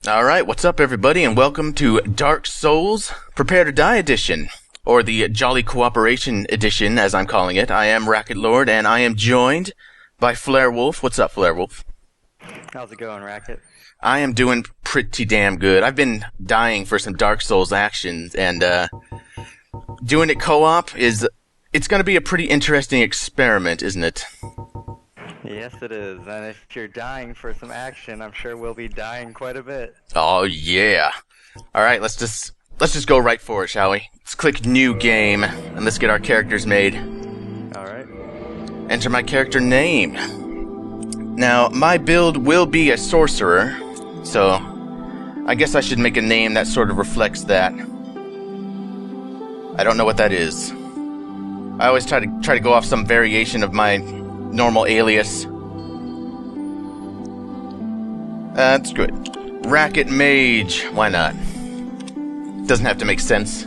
Alright, what's up everybody, and welcome to Dark Souls Prepare to Die Edition, or the Jolly Cooperation Edition, as I'm calling it. I am Racket Lord, and I am joined by Flarewolf. What's up, Flarewolf? How's it going, Racket? I am doing pretty damn good. I've been dying for some Dark Souls actions, and doing it co-op it's going to be a pretty interesting experiment, isn't it? Yes, it is. And if you're dying for some action, I'm sure we'll be dying quite a bit. Oh yeah! All right, let's just go right for it, shall we? Let's click New Game, and let's get our characters made. All right. Enter my character name. Now, my build will be a sorcerer, so I guess I should make a name that sort of reflects that. I don't know what that is. I always try to go off some variation of my normal alias. That's good. Racket Mage. Why not? Doesn't have to make sense.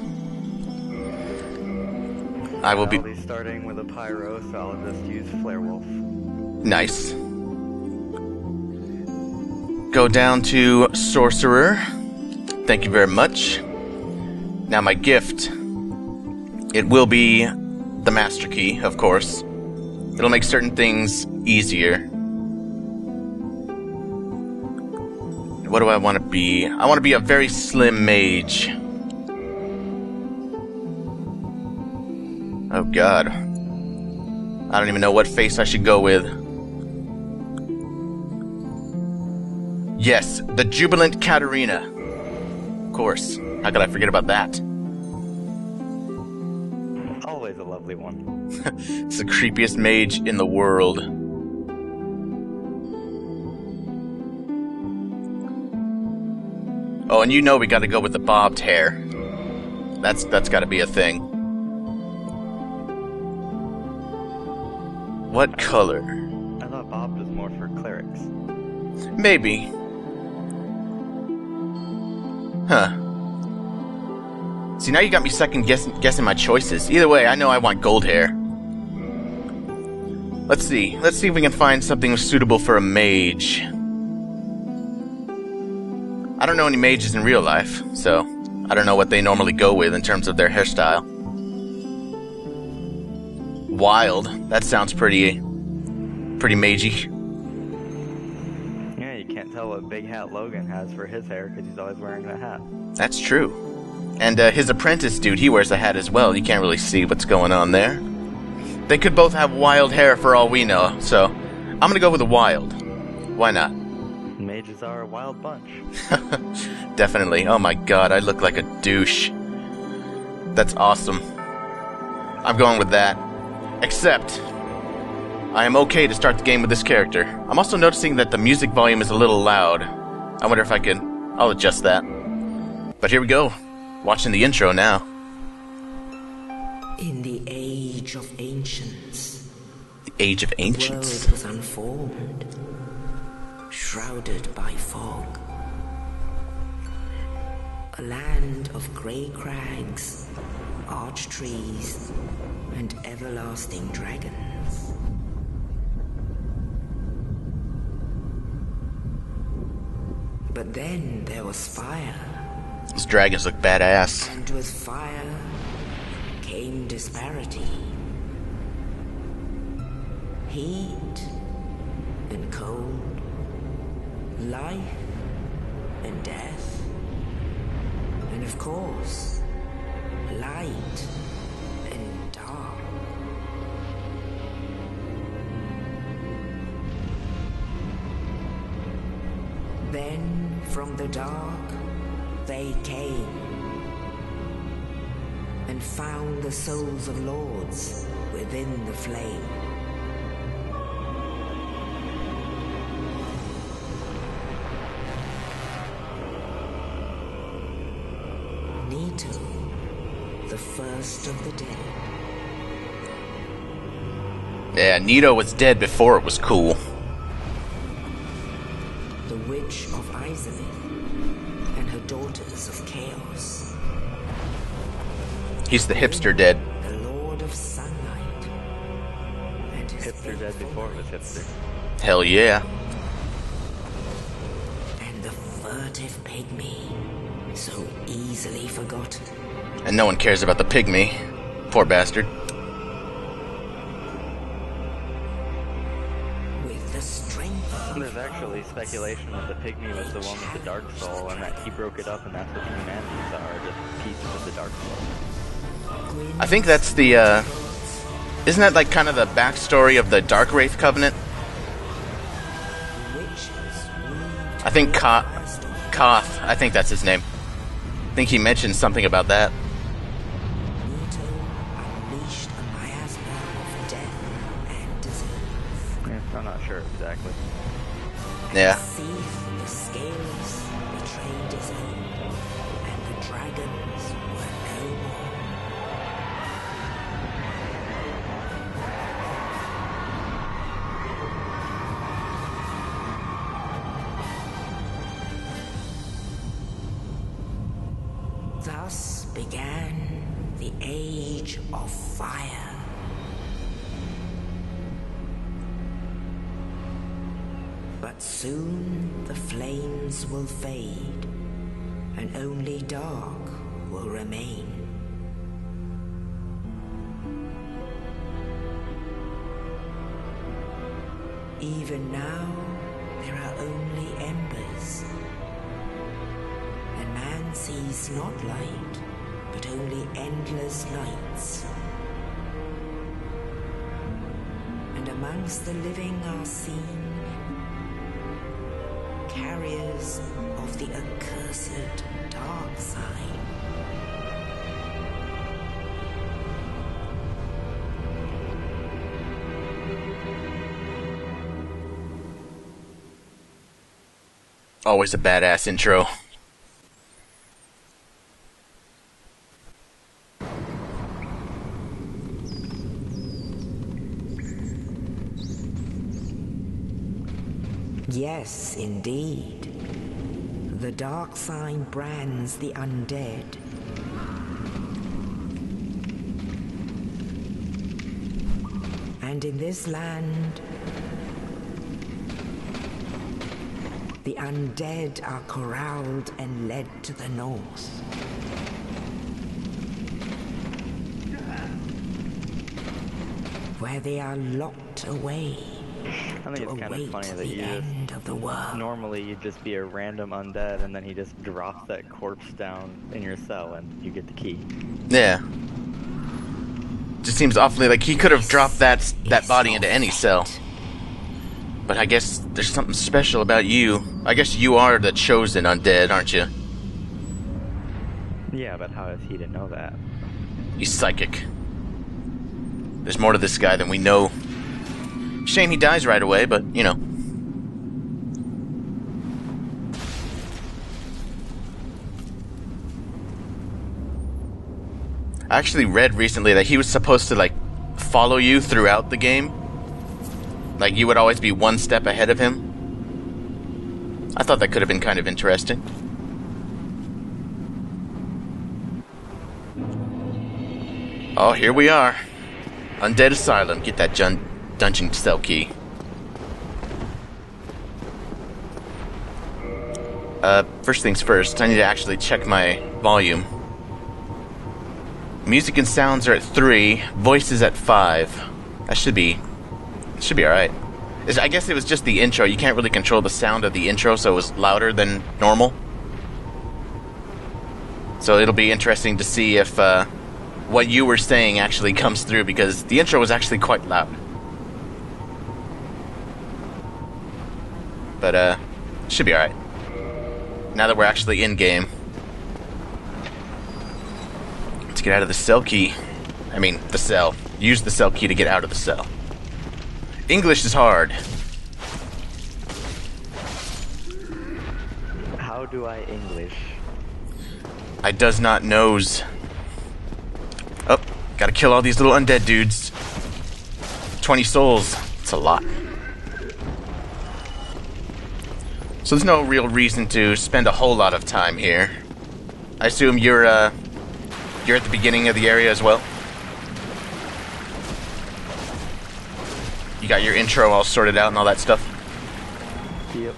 I'll be starting with a pyro, so I'll just use Flarewolf. Nice. Go down to Sorcerer. Thank you very much. Now my gift. It will be the Master Key, of course. It'll make certain things easier. What do I want to be? I want to be a very slim mage. Oh god. I don't even know what face I should go with. Yes, the Jubilant Katarina. Of course. How could I forget about that? Always a lovely one. It's the creepiest mage in the world. Oh, and you know we gotta go with the bobbed hair. That's gotta be a thing. What color? I thought bobbed was more for clerics. Maybe. Huh. See, now you got me second guessing my choices. Either way, I know I want gold hair. Let's see if we can find something suitable for a mage. I don't know any mages in real life, so I don't know what they normally go with in terms of their hairstyle. Wild. That sounds pretty magey. Yeah, you can't tell what big hat Logan has for his hair because he's always wearing a hat. That's true. And his apprentice dude, he wears a hat as well. You can't really see what's going on there. They could both have wild hair for all we know, so I'm gonna go with the wild. Why not? Mages are a wild bunch. Definitely. Oh my god, I look like a douche. That's awesome. I'm going with that. Except, I am okay to start the game with this character. I'm also noticing that the music volume is a little loud. I wonder if I'll adjust that. But here we go. Watching the intro now. In the Age of Ancients. The Age of Ancients? The world was unformed, shrouded by fog. A land of grey crags, arch trees, and everlasting dragons. But then there was fire. Those dragons look badass. And with fire came disparity. Heat and cold. Life and death. And of course, light and dark. Then from the dark they came and found the souls of lords within the flame. Nito, the first of the dead. Yeah, Nito was dead before it was cool. The Witch of Asylum and her daughters of chaos. He's the hipster dead. The Lord of Sunlight and his Hipster dead before it was hipster. Hell yeah. And the primitive pygmy, so easily forgotten. And no one cares about the pygmy. Poor bastard. With the strength of There's actually speculation that the pygmy was the one with the dark soul, and that he broke it up, and that's what the humanities are, just pieces of the dark soul. I think that's the, isn't that like kind of the backstory of the Dark Wraith Covenant? I think Koth, I think that's his name. I think he mentioned something about that. unleashed a miasma of death and disease. Yeah, I'm not sure exactly. Yeah. Thief, the scales betrayed his own, and the dragons were no more. Thus began the Age of Fire. But soon the flames will fade, and only dark will remain. Even now, there are only embers, and man sees not light, but only endless nights. And amongst the living are seen carriers of the accursed dark side. Always a badass intro. Yes, indeed. The dark sign brands the undead. And in this land, the undead are corralled and led to the north. Where they are locked away. I think it's kind of funny that you end of the world. normally you'd just be a random undead, and then he just drops that corpse down in your cell, and you get the key. Yeah. Just seems awfully like he could have dropped that body into any cell. But I guess there's something special about you. I guess you are the chosen undead, aren't you? Yeah, but how is he to know that? He's psychic. There's more to this guy than we know. Shame he dies right away, but, you know. I actually read recently that he was supposed to, like, follow you throughout the game. Like, you would always be one step ahead of him. I thought that could have been kind of interesting. Oh, here we are. Undead Asylum. Get that dungeon cell key. First things first, I need to actually check my volume. Music and sounds are at 3, voices at 5. That should be alright. I guess it was just the intro. You can't really control the sound of the intro, so it was louder than normal. So it'll be interesting to see if what you were saying actually comes through, because the intro was actually quite loud. But, should be alright. Now that we're actually in-game. Let's get out of the cell key. I mean, the cell. Use the cell key to get out of the cell. English is hard. How do I English? I does not knows. Oh, gotta kill all these little undead dudes. 20 souls. It's a lot. So there's no real reason to spend a whole lot of time here. I assume you're at the beginning of the area as well? You got your intro all sorted out and all that stuff? Yep.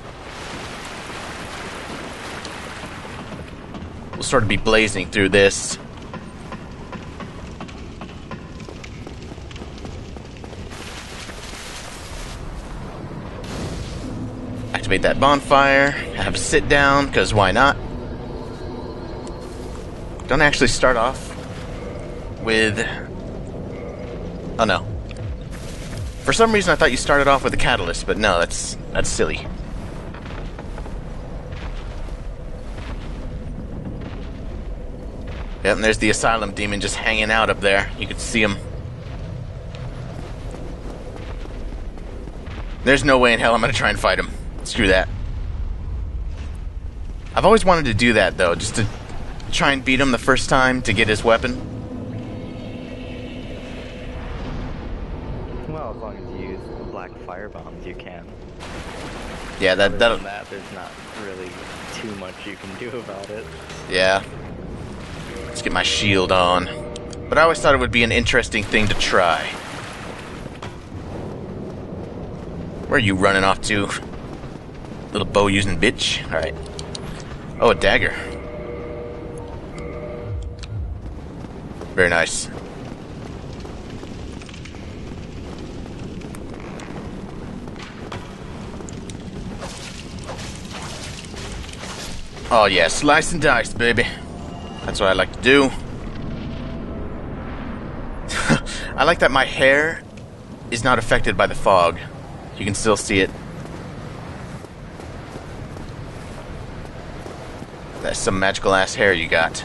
will sort of be blazing through this. Activate that bonfire. Have a sit down, because why not? Don't actually start off with... Oh no. For some reason I thought you started off with a catalyst, but no, that's silly. Yep, and there's the Asylum demon just hanging out up there. You can see him. There's no way in hell I'm gonna try and fight him. Screw that. I've always wanted to do that, though, just to try and beat him the first time to get his weapon. Well, as long as you use black fire bombs, you can. Yeah, Other that'll... than that, there's not really too much you can do about it. Yeah. Let's get my shield on. But I always thought it would be an interesting thing to try. Where are you running off to? Little bow using bitch. Alright. Oh, a dagger. Very nice. Oh yeah, slice and dice, baby. That's what I like to do. I like that my hair is not affected by the fog. You can still see it. That's some magical ass hair you got.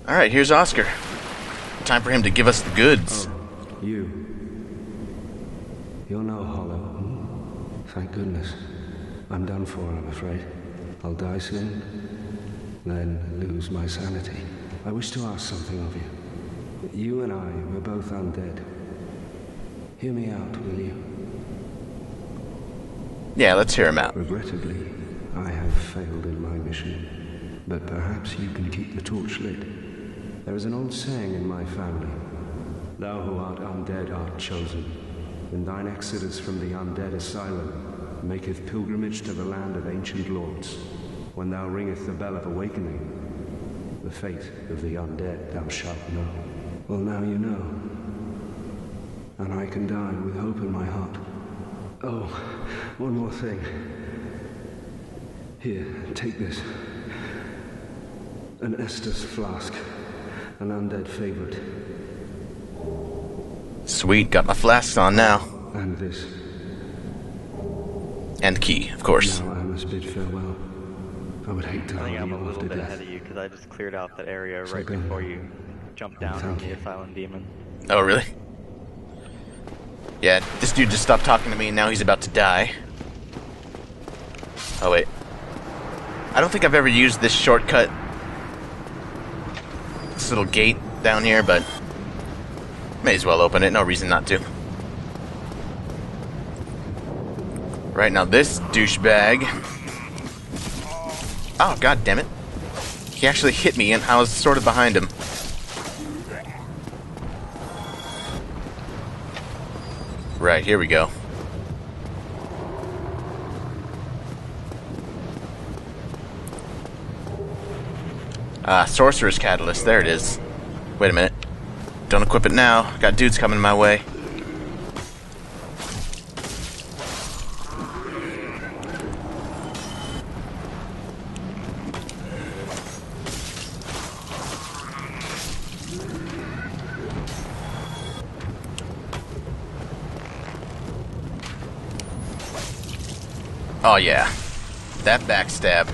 Alright, here's Oscar. Time for him to give us the goods. Oh, you. You're no hollow. Thank goodness. I'm done for, I'm afraid. I'll die soon, then lose my sanity. I wish to ask something of you. You and I were both undead. Hear me out, will you? Yeah, let's hear him out. Regrettably, I have failed in my mission, but perhaps you can keep the torch lit. There is an old saying in my family. Thou who art undead art chosen, and thine exodus from the undead asylum maketh pilgrimage to the land of ancient lords. When thou ringeth the bell of awakening, the fate of the undead thou shalt know. Well, now you know, and I can die with hope in my heart. Oh, one more thing. Here, take this. An Estus flask. An undead favorite. Sweet, got my flasks on now. And this. And the key, of course. Now I must bid farewell. I would hate to I think hold I'm you a little after bit death. ahead of you because I just cleared out that area So right good. before you jumped down on Thank the you. Asylum demon. Oh, really? Yeah, this dude just stopped talking to me and now he's about to die. Oh, wait. I don't think I've ever used this shortcut. This little gate down here, but may as well open it. No reason not to. Right, now this douchebag... Oh, god damn it. He actually hit me and I was sort of behind him. Right, here we go. Ah, Sorcerer's Catalyst. There it is. Wait a minute. Don't equip it now. Got dudes coming my way. Oh yeah. That backstab.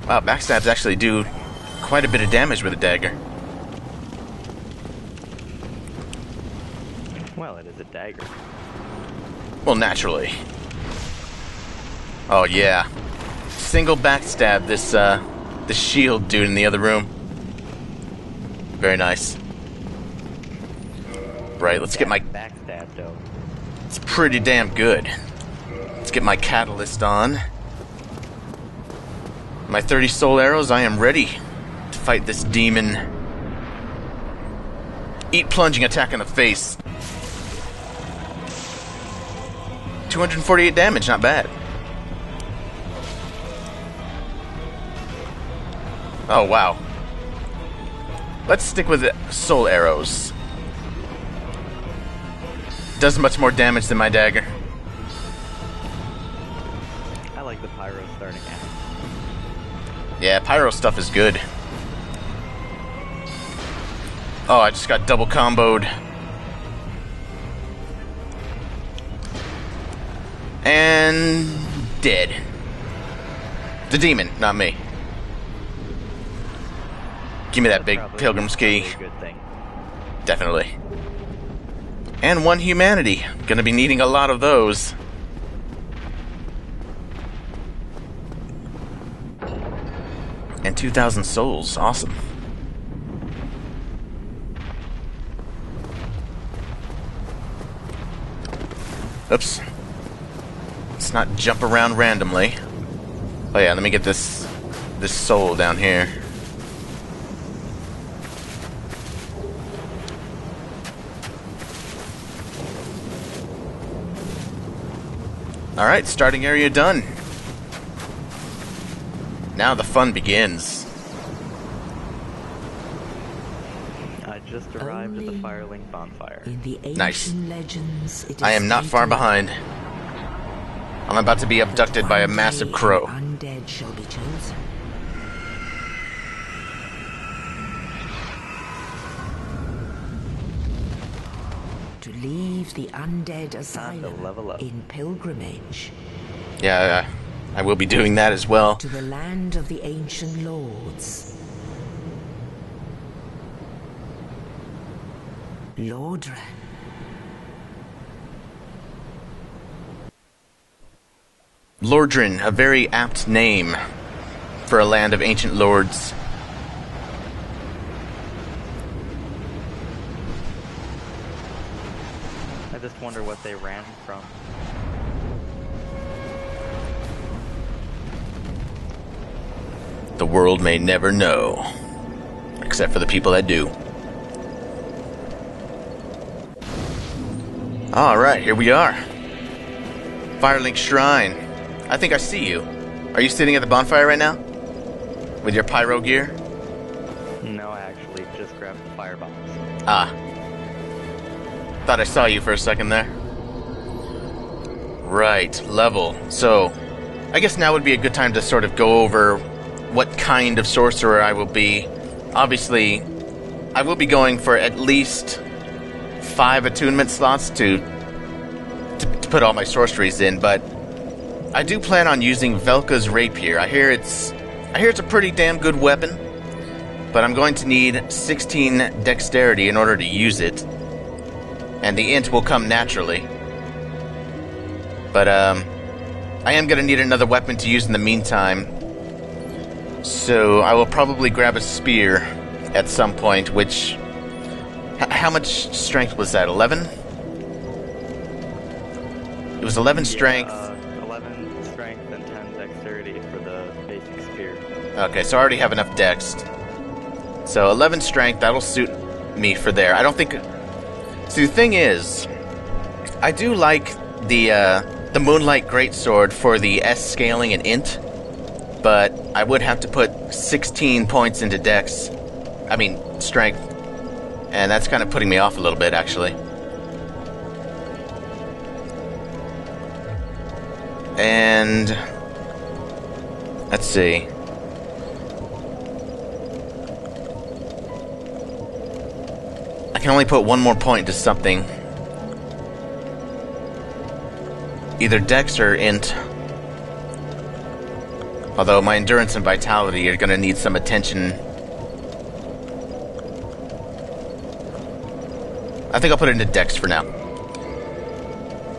Wow, backstabs actually do quite a bit of damage with a dagger. Well, it is a dagger. Well, naturally. Oh yeah. Single backstab this the shield dude in the other room. Very nice. Right, let's get my... backstab though. It's pretty damn good. Let's get my catalyst on. My 30 soul arrows, I am ready to fight this demon. Eat plunging attack in the face. 248 damage, not bad. Oh, wow. Let's stick with soul arrows. Does much more damage than my dagger. I like the pyro starting out. Yeah, pyro stuff is good. Oh, I just got double comboed. And dead. The demon, not me. Give me that big pilgrim's key. A good thing. Definitely. And 1 humanity. Gonna be needing a lot of those. And 2,000 souls. Awesome. Oops. Let's not jump around randomly. Oh yeah, let me get this soul down here. Alright, starting area done. Now the fun begins. I just arrived at the Firelink bonfire. In the ancient Nice. legends, it is I am not far stated behind. I'm about to be abducted by a one massive day crow. an undead shall be chosen. To leave the undead asylum level up. in pilgrimage Yeah, I will be doing that as well. to the land of the ancient lords. Lordran. Lordran, a very apt name for a land of ancient lords. I just wonder what they ran from. The world may never know. Except for the people that do. Alright, here we are. Firelink Shrine. I think I see you. Are you sitting at the bonfire right now? With your pyro gear? No, I actually just grabbed the firebox. Ah. Thought I saw you for a second there. Right, level. So, I guess now would be a good time to sort of go over what kind of sorcerer I will be. Obviously, I will be going for at least 5 attunement slots to put all my sorceries in, but I do plan on using Velka's rapier. I hear it's a pretty damn good weapon, but I'm going to need 16 dexterity in order to use it, and the int will come naturally. But I am going to need another weapon to use in the meantime, so I will probably grab a spear at some point, which... How much strength was that? 11? It was 11 strength. 11 strength and 10 dexterity for the basic spear. Okay, so I already have enough dex. So 11 strength, that'll suit me for there. I don't think... See, the thing is, I do like the Moonlight Greatsword for the S scaling and int, but I would have to put 16 points into dex. I mean, strength. And that's kind of putting me off a little bit, actually. And... let's see. I can only put one more point to something. Either dex or int. Although my endurance and vitality are going to need some attention. I think I'll put it into dex for now.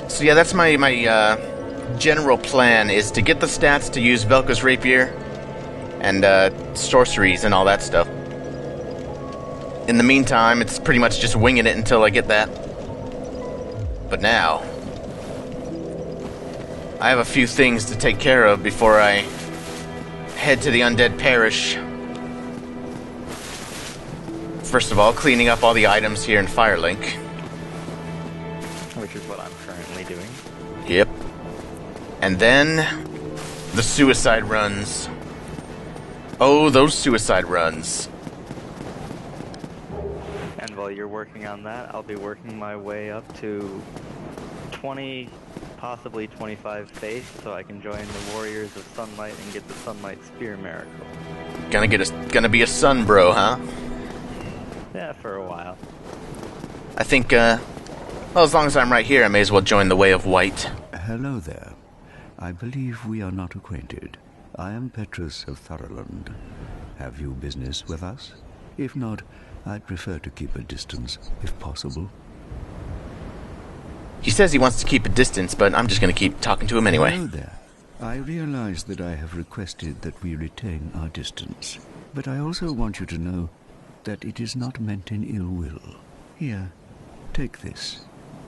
So yeah, that's my general plan, is to get the stats to use Velka's rapier and sorceries and all that stuff. In the meantime, it's pretty much just winging it until I get that. But now, I have a few things to take care of before I head to the Undead Parish. First of all, cleaning up all the items here in Firelink. Which is what I'm currently doing. Yep. And then the suicide runs. Oh, those suicide runs. And while you're working on that, I'll be working my way up to 20, possibly 25 faith, so I can join the Warriors of Sunlight and get the Sunlight Spear Miracle. Gonna be a sun bro, huh? Yeah, for a while. I think, well, as long as I'm right here, I may as well join the Way of White. Hello there. I believe we are not acquainted. I am Petrus of Thurland. Have you business with us? If not, I'd prefer to keep a distance, if possible. He says he wants to keep a distance, but I'm just gonna keep talking to him anyway. Hello there. I realize that I have requested that we retain our distance, but I also want you to know that it is not meant in ill will. Here, take this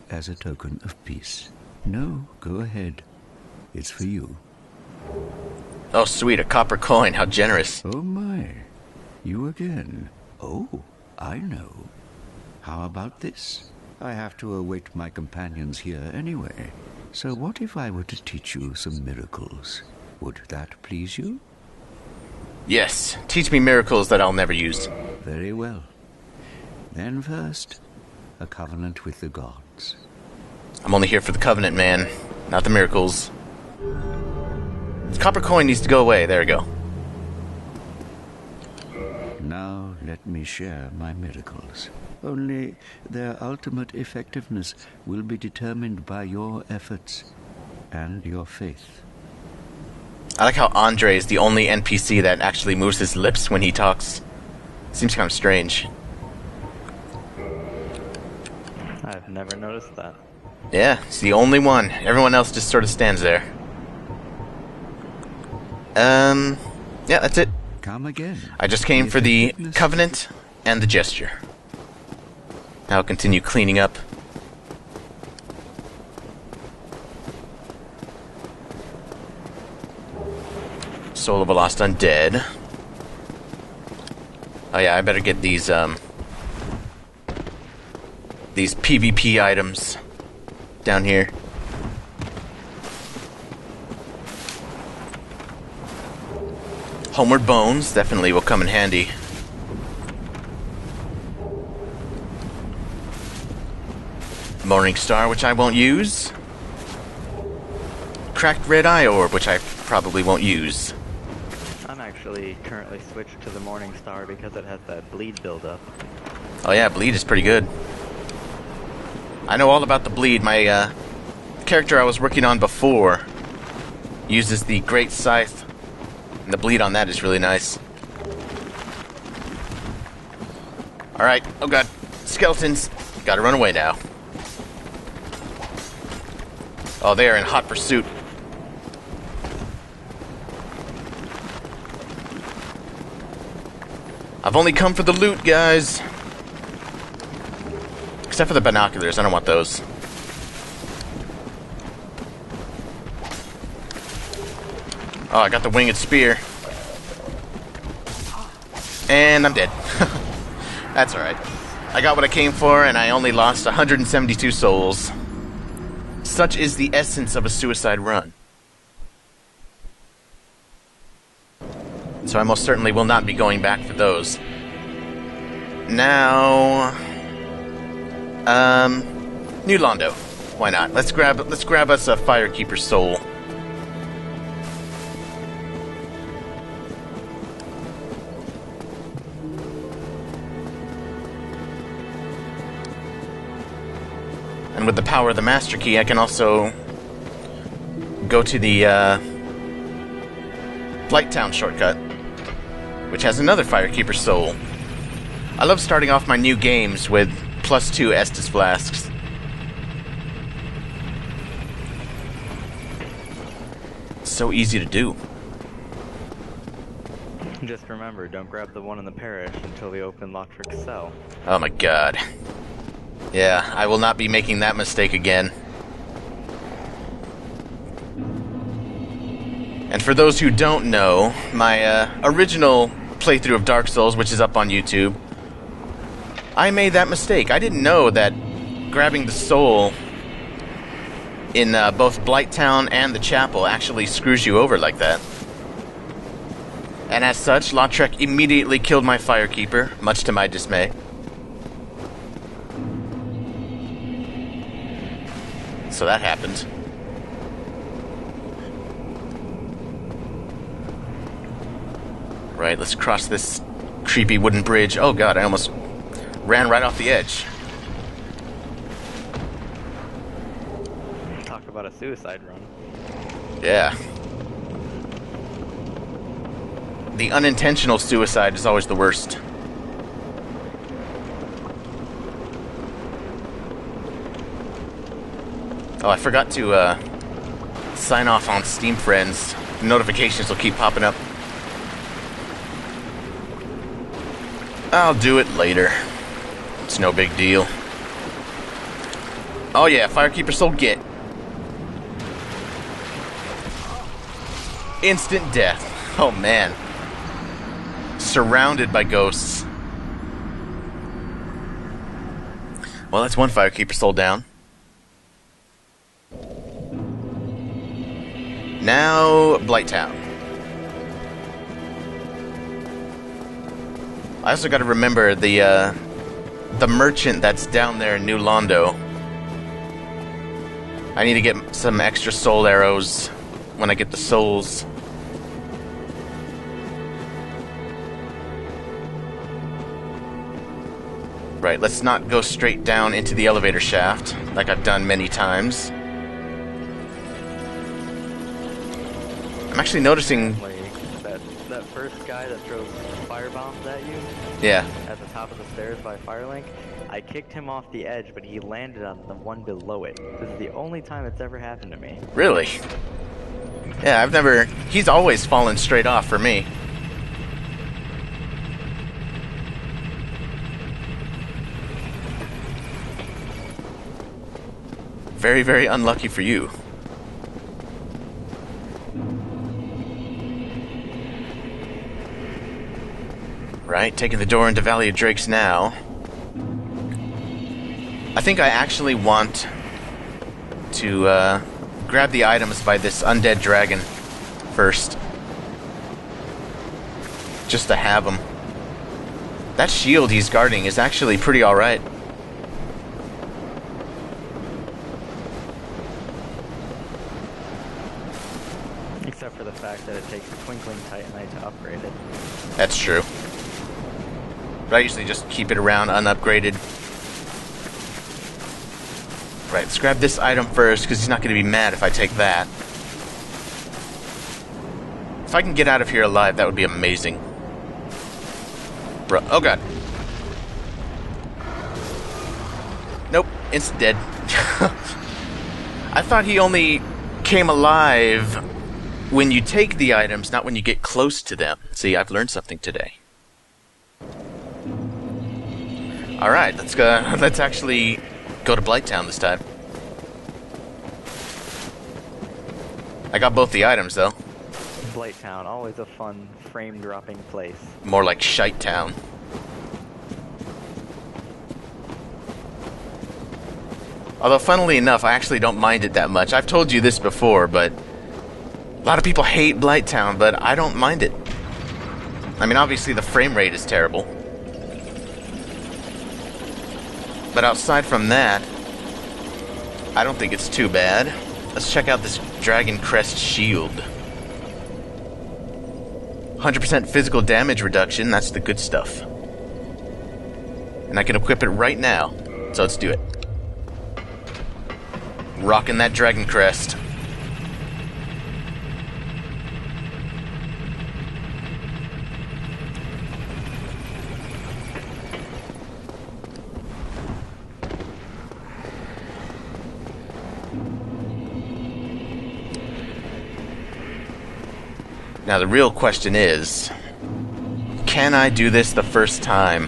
as a token of peace. No, go ahead. It's for you. Oh, sweet, a copper coin. How generous. Oh my, you again. Oh, I know. How about this? I have to await my companions here anyway. So what if I were to teach you some miracles? Would that please you? Yes, teach me miracles that I'll never use. Very well. Then first, a covenant with the gods. I'm only here for the covenant, man, not the miracles. The copper coin needs to go away. There we go. Now let me share my miracles. Only their ultimate effectiveness will be determined by your efforts and your faith. I like how Andre is the only NPC that actually moves his lips when he talks. Seems kind of strange. I've never noticed that. Yeah, he's the only one. Everyone else just sort of stands there. Yeah, that's it. Come again. I just came for the covenant and the gesture. Now I'll continue cleaning up. Soul of a Lost Undead. Oh yeah, I better get these PvP items down here. Homeward Bones definitely will come in handy. Morning Star, which I won't use. Cracked Red Eye Orb, which I probably won't use. I'm actually currently switched to the Morning Star because it has that bleed buildup. Oh yeah, bleed is pretty good. I know all about the bleed. My character I was working on before uses the Great Scythe, and the bleed on that is really nice. Alright, oh god, skeletons. Gotta run away now. Oh, they are in hot pursuit. I've only come for the loot, guys. Except for the binoculars, I don't want those. Oh, I got the winged spear. And I'm dead. That's alright. I got what I came for, and I only lost 172 souls. Such is the essence of a suicide run. So I most certainly will not be going back for those. Now, New Londo. Why not? Let's grab us a Firekeeper soul. And with the power of the Master Key, I can also go to the Blight Town shortcut, which has another Firekeeper soul. I love starting off my new games with +2 Estus Flasks. So easy to do. Just remember, don't grab the one in the parish until we open Lothric's cell. Oh my god. Yeah, I will not be making that mistake again. And for those who don't know, my original playthrough of Dark Souls, which is up on YouTube, I made that mistake. I didn't know that grabbing the soul in both Blighttown and the chapel actually screws you over like that. And as such, Lautrec immediately killed my Firekeeper, much to my dismay. So that happened. Right, let's cross this creepy wooden bridge. Oh god, I almost ran right off the edge. Talk about a suicide run. Yeah. The unintentional suicide is always the worst. Oh, I forgot to sign off on Steam Friends. Notifications will keep popping up. I'll do it later. It's no big deal. Oh yeah, Firekeeper Soul get. Instant death. Oh man. Surrounded by ghosts. Well, that's one Firekeeper Soul down. Now, Blighttown. I also got to remember the merchant that's down there in New Londo. I need to get some extra soul arrows when I get the souls. Right, let's not go straight down into the elevator shaft, like I've done many times. I'm actually noticing... That first guy that throws fire bombs at you... Yeah. At the top of the stairs by Firelink, I kicked him off the edge, but he landed on the one below it. This is the only time it's ever happened to me. Really? Yeah, I've never... He's always fallen straight off for me. Very, very unlucky for you. Right, taking the door into Valley of Drakes now. I think I actually want to grab the items by this undead dragon first. Just to have them. That shield he's guarding is actually pretty alright. Except for the fact that it takes a twinkling titanite to upgrade it. That's true. But I usually just keep it around unupgraded. Right, let's grab this item first, because he's not going to be mad if I take that. If I can get out of here alive, that would be amazing. Bro, oh god. Nope, instant dead. I thought he only came alive when you take the items, not when you get close to them. See, I've learned something today. Alright, let's go. Let's actually go to Blighttown this time. I got both the items, though. Blighttown, always a fun frame-dropping place. More like Shite Town. Although, funnily enough, I actually don't mind it that much. I've told you this before, but a lot of people hate Blighttown, but I don't mind it. I mean, obviously the frame rate is terrible. But outside from that, I don't think it's too bad. Let's check out this Dragon Crest shield. 100% physical damage reduction, that's the good stuff. And I can equip it right now, so let's do it. Rocking that Dragon Crest. Now the real question is, can I do this the first time?